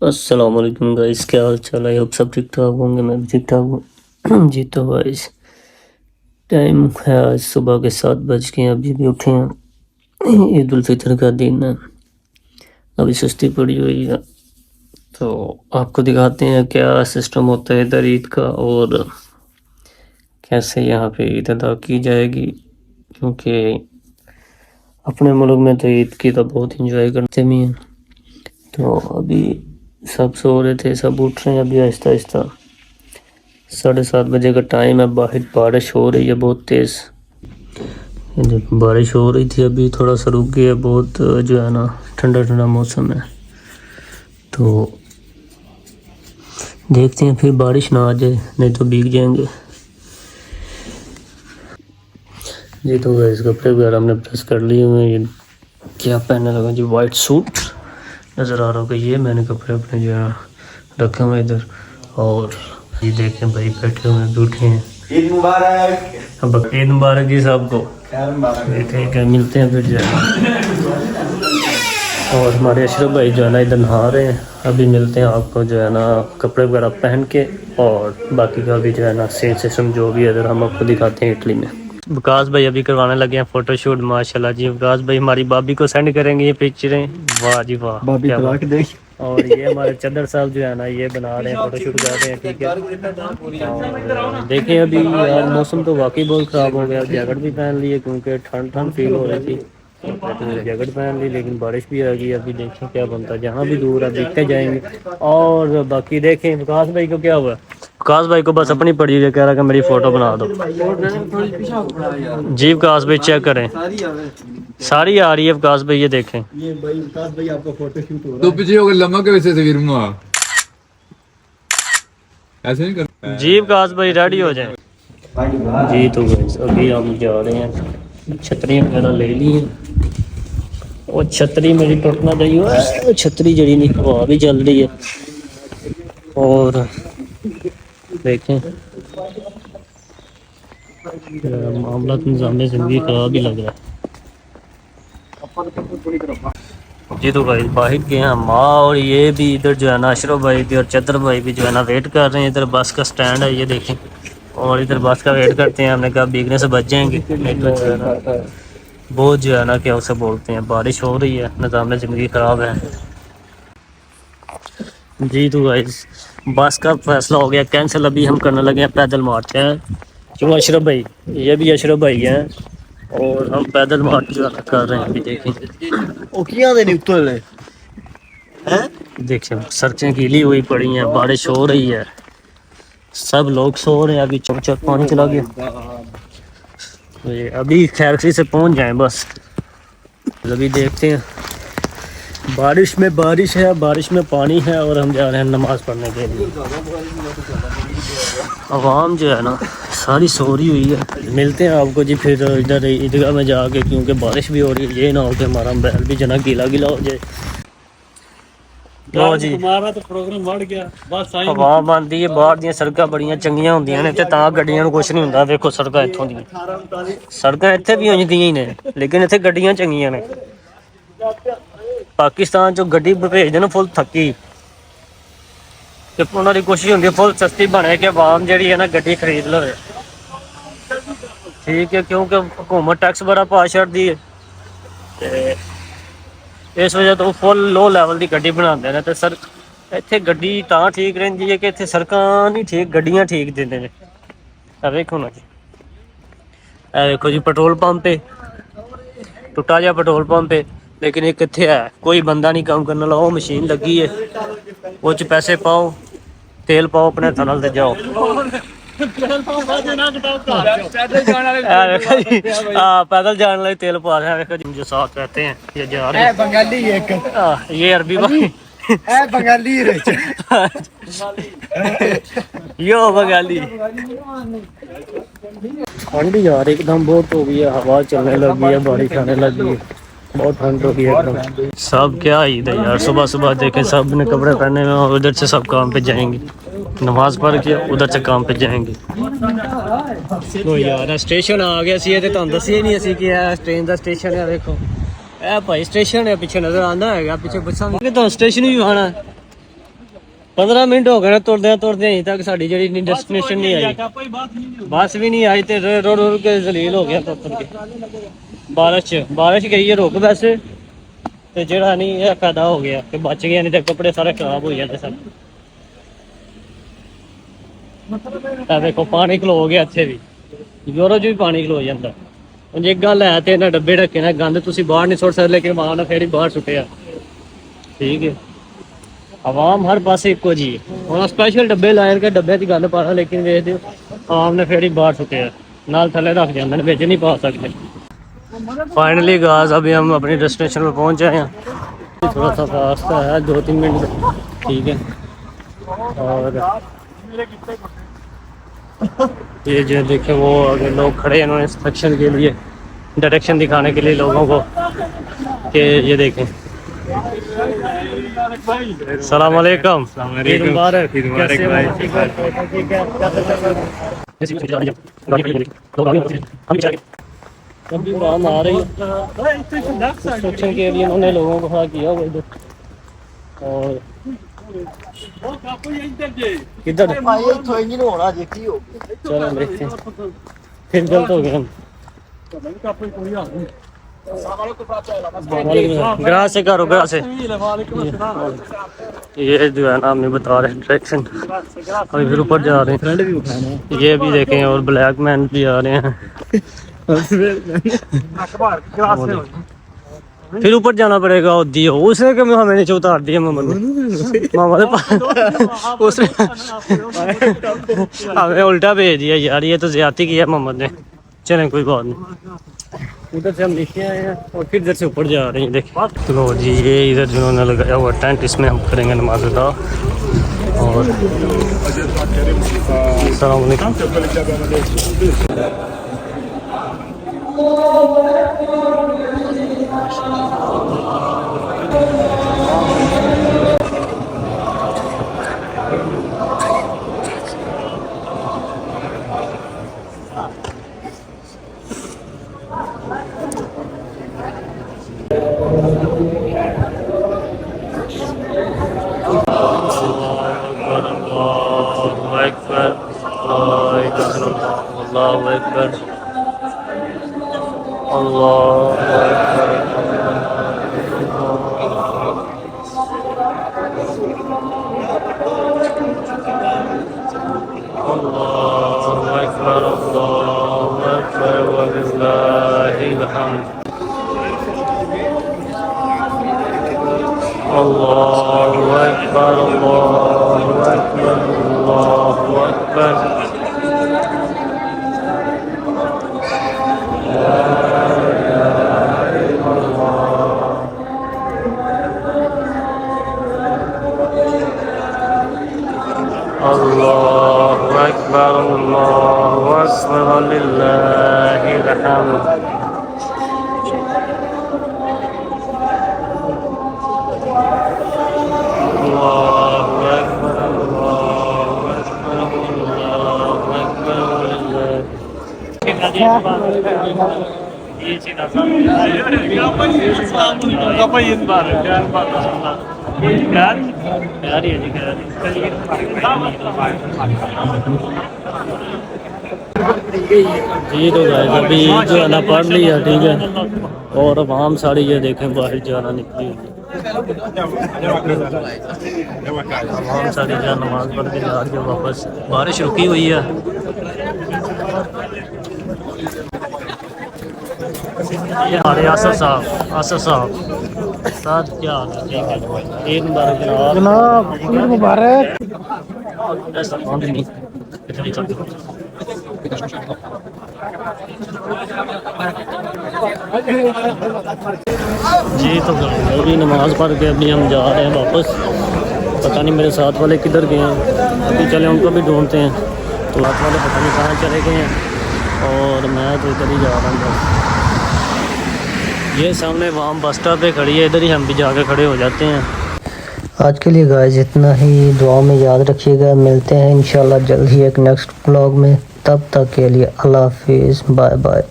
अस्सलाम वालेकुम गाइस, क्या हाल चाल है। अब सब ठीक ठाक होंगे, मैं भी ठीक ठाक हूँ जी। तो गाइस टाइम है आज सुबह के 7 बज के, अभी भी उठे हैं। ईद उल फितर का दिन है, अभी सुस्ती पड़ी हुई है। तो आपको दिखाते हैं क्या सिस्टम होता है इधर ईद का और कैसे यहाँ पे ईद अदा की जाएगी, क्योंकि अपने मुल्क में तो ईद की तो बहुत इंजॉय करते भी हैं। तो अभी सब सो रहे थे, सब उठ रहे हैं अभी आहिस्ता आहिस्ता। 7:30 बजे का टाइम है, बाहर बारिश हो रही है बहुत तेज़। बारिश हो रही थी, अभी थोड़ा सा रुक गया। बहुत जो है ना ठंडा ठंडा मौसम है, तो देखते हैं फिर बारिश ना आ जाए, नहीं तो भीग जाएंगे जी। तो इस कपड़े वगैरह हमने प्रेस कर लिए हुए हैं। ये क्या पहनने लगा जी, वाइट सूट नज़र आ रहा होगा। ये मैंने कपड़े अपने जो है रखे हुए इधर। और ये देखें भाई बैठे हुए हैं, बैठे हैं। ईद मुबारक। अब ईद मुबारक जी सबको। ठीक है, मिलते हैं फिर जो है। और हमारे अशरफ भाई जो है ना इधर नहा रहे हैं। अभी मिलते हैं आपको जो है ना कपड़े वगैरह पहन के, और बाकी का भी जो है ना सेम सिस्टम जो भी है इधर हम आपको दिखाते हैं इटली में। विकास भाई अभी करवाने लगे हैं फोटोशूट, माशाल्लाह जी। विकास भाई हमारी भाभी को सेंड करेंगे ये पिक्चरें। वाह जी वाह, भाभी क्या बात देख। और ये हमारे चदर साहब जो है ना ये बना रहे हैं, फोटोशूट कर रहे हैं। ठीक है, देखिए अभी यार मौसम तो वाकई बहुत ख़राब हो गया। जैकेट भी पहन लिए क्योंकि ठंड ठंड फील हो रही थी, जैकेट पहन ली, लेकिन बारिश भी आ गई। अभी देखें क्या बनता है, जहाँ भी दूर है देखते जाएंगे। और बाकी देखें विकास भाई को क्या हुआ। विकास भाई को बस अपनी पड़ी है, कह रहा कि मेरी फोटो बना दो जी। विकास भाई चेक करें, सारी आ रही है विकास भाई, ये देखें। ये भाई विकास भाई आपका फोटो शूट हो रहा है। तो पीछे होकर लम्बा के वैसे तस्वीर में ऐसे नहीं कर जी। विकास भाई रेडी हो जाए जी। तो अभी हम जा रहे हैं, छतरियाँ वगैरह ले ली हैं। वो छतरी मेरी टूटना चाहिए, छतरी जड़ी नहीं, हवा भी चल रही है। और देखें मामला तो निज़ाम ज़िंदगी ख़राब ही लग रहा है जी। तो भाई बाहर गए हैं माँ, और ये भी इधर जो है ना अशरफ भाई भी और चतर भाई भी जो है ना वेट कर रहे हैं। इधर बस का स्टैंड है, ये देखें। और इधर बस का वेट करते हैं, हमने कहा भीगने से बच जाएंगे। नहीं तो जो है ना बहुत जो है ना क्या उसे बोलते हैं, बारिश हो रही है, निज़ाम ज़िंदगी ख़राब है जी। तो गाइस बस का फैसला हो गया कैंसिल, अभी हम करने लगे हैं पैदल मार्च है। क्यों अशरफ भाई, ये भी अशरफ भाई हैं, और हम पैदल मार्च जो है कर रहे हैं। अभी देखें देखिए सड़कें गीली हुई पड़ी हैं, बारिश हो रही है, सब लोग सो रहे हैं। अभी चौक पानी चला गया, तो ये अभी खैर से पहुंच जाएं बस। अभी देखते हैं, बारिश में बारिश है, बारिश में पानी है, और हम जा रहे हैं नमाज़ पढ़ने के लिए। आवाम जो है ना सारी सो रही हुई है। मिलते हैं आपको जी फिर इधर ईदगाह में जाके, क्योंकि बारिश भी हो रही है। ये ना हो कि हमारा बैल भी जना गीला गीला हो जाए। लो जी हमारा तो प्रोग्राम बढ़ गया, बस हवा बनती है। बाहर दी सड़कां बड़ियां चंगियां होंदियां ने, ते तां गड्डियां नूं कुछ नहीं हुंदा। देखो सड़कां इत्थों दी, सड़कां इत्थे भी उंज दियां ही ने, लेकिन इत्थे गड्डियां चंगियां ने। पाकिस्तान चो गड्डी भेजदे ना फुल थकी, ते उन्हां दी कोशिश हुंदी फुल सस्ती बने कि आवाम जिहड़ी है ना गड्डी खरीद लवे। ठीक है, क्योंकि हुकूमत टैक्स बड़ा पा छड्डदी है, ते इस वजह तो फुल लो लैवल की गड्डी बनाते हैं। तो सर इत्थे गड्डी तां ठीक रहिंदी है कि इत्थे सड़कां नहीं ठीक, गड्डियां ठीक दिंदे ने। वेखो ना जी, देखो जी पेट्रोल पंप है, टुटा जा पेट्रोल पंप है, लेकिन एक इत्थे है कोई बंदा नहीं काम करने वाला। वो मशीन लगी है, वो च पैसे पाओ, तेल पाओ अपने थनल ते जाओ। पैदल जाने वाले तेल पा रहे हैं जो साथ रहते हैं, ये जा रहे हैं। बंगाली एक ये अरबी भाई बंगाली यो बंगाली। ठंड यार एकदम बहुत हो गई है, हवा चलने लगी है, बारिश आने लगी है, बहुत ठंड हो गई है एकदम। सब क्या ईद है यार, सुबह सुबह देखें सब ने कपड़े पहने हुए, और उधर से सब काम पे जाएंगे, नमाज पढ़ के उधर से काम पे जाएंगे। तो यार स्टेशन आ गया सी, ते तुहानू दस्सिया नहीं असी कि ट्रेन का स्टेशन है। देखो ए भाई स्टेशन है, पीछे नजर आंदा है, पीछे बसां कि तुहानू स्टेशन भी आना 15 मिनट हो गए ना तुरदे अजें तक साडी जेहड़ी डेस्टिनेशन नहीं आई। बस भी नहीं आई ते रो रो के जलील हो गया तुर के। बारिश गई है रुक वैसे ते जेहड़ा नहीं ये फायदा हो गया कि बच गया, नहीं तो कपड़े सारे खराब हो जाते सन। देखो पानी खलो गया इत्थे भी, यूरो च भी पानी खलो जाता। जे गल है तो इन्हें डब्बे ढके ना गंद तुम बाहर नहीं सुट सकते, लेकिन मां ने फिर ही बाहर सुटिया। ठीक है, आवाम हर पास एको जी हम स्पैशल डब्बे लाए के डब्बे की गंद पाना, लेकिन वेख दो आम ने फिर ही बाहर सुटिया, नाल थले रख जाते बिच नहीं पा सकते। फाइनली गाइस अभी हम अपनी डेस्टिनेशन पर पहुंच जाए हैं। थोड़ा सा रास्ता है 2-3 मिनट का, ठीक है। और ये जो देखे वो अगर लोग खड़े हैं उन्होंने इंस्ट्रक्शन के लिए, डायरेक्शन दिखाने के लिए लोगों को कि ये देखें। सलाम अलैकुम, ईद मुबारक। कैसे हो? अभी उड़ान आ रही है इंस्ट्रक्शन के लिए, उन्होंने लोगों को खड़ा किया हुआ इधर। और किधर चलो देखते हैं, फिर गलत हो गए हम। ग्राह से करो, ग्राह से ये जो है ना हमें बता रहे हैं डायरेक्शन। अभी फिर ऊपर जा रहे हैं, ये भी देखें और ब्लैक मैन भी आ रहे हैं। फिर ऊपर जाना पड़ेगा दियो, उसने कभी हमें नीचे उतार दिया मामा ने उसने हमें उल्टा भेज दिया यार, ये तो ज्यादती की है मोहम्मद ने। चलें कोई बात नहीं, उधर से हम नीचे आए हैं और फिर इधर से ऊपर जा रहे हैं। देखिए चलो जी, ये इधर जिन्होंने लगाया हुआ टेंट, इसमें हम करेंगे नमाज अदा। और अस्सलाम वालेकुम। अल्लाहु अकबर, अल्लाहु अकबर। अल्लाहु अकबर, अल्लाहु अकबर वलिल्लाहिल हम्द। अल्लाहु अकबर, अल्लाहु अकबर, अल्लाहु अकबर। अल्लाहु अकबर, अल्लाहु अकबर लिल्लाहिल हम्द। अल्लाहु अकबर, अल्लाहु अकबर, अल्लाहु अकबर जी। तो गाइस अभी जो है ना पढ़ लिया, ठीक है। और आवाम सारी ये देखें बाहर जाना निकली हुई, आवाम सारी जहाँ नमाज पढ़ के जा रही है वापस। बारिश रुकी हुई है। ये हमारे आसर साहब साथ क्या हाल है? ठीक है, ईद मुबारक जनाब। ईद मुबारक। जी तो अभी नमाज पढ़ के अभी हम जा रहे हैं वापस। पता नहीं मेरे साथ वाले किधर गए हैं, अभी चले उनको भी ढूंढते हैं। तो साथ वाले पता नहीं कहाँ चले गए हैं और मैं तो इधर ही जा रहा हूँ। ये सामने वहाँ बस स्टॉप पे खड़ी है, इधर ही हम भी जाकर खड़े हो जाते हैं। आज के लिए गाइस इतना ही, दुआ में याद रखिएगा। मिलते हैं इंशाल्लाह जल्द ही एक नेक्स्ट व्लॉग में, तब तक के लिए अल्लाह हाफिज़, बाय बाय।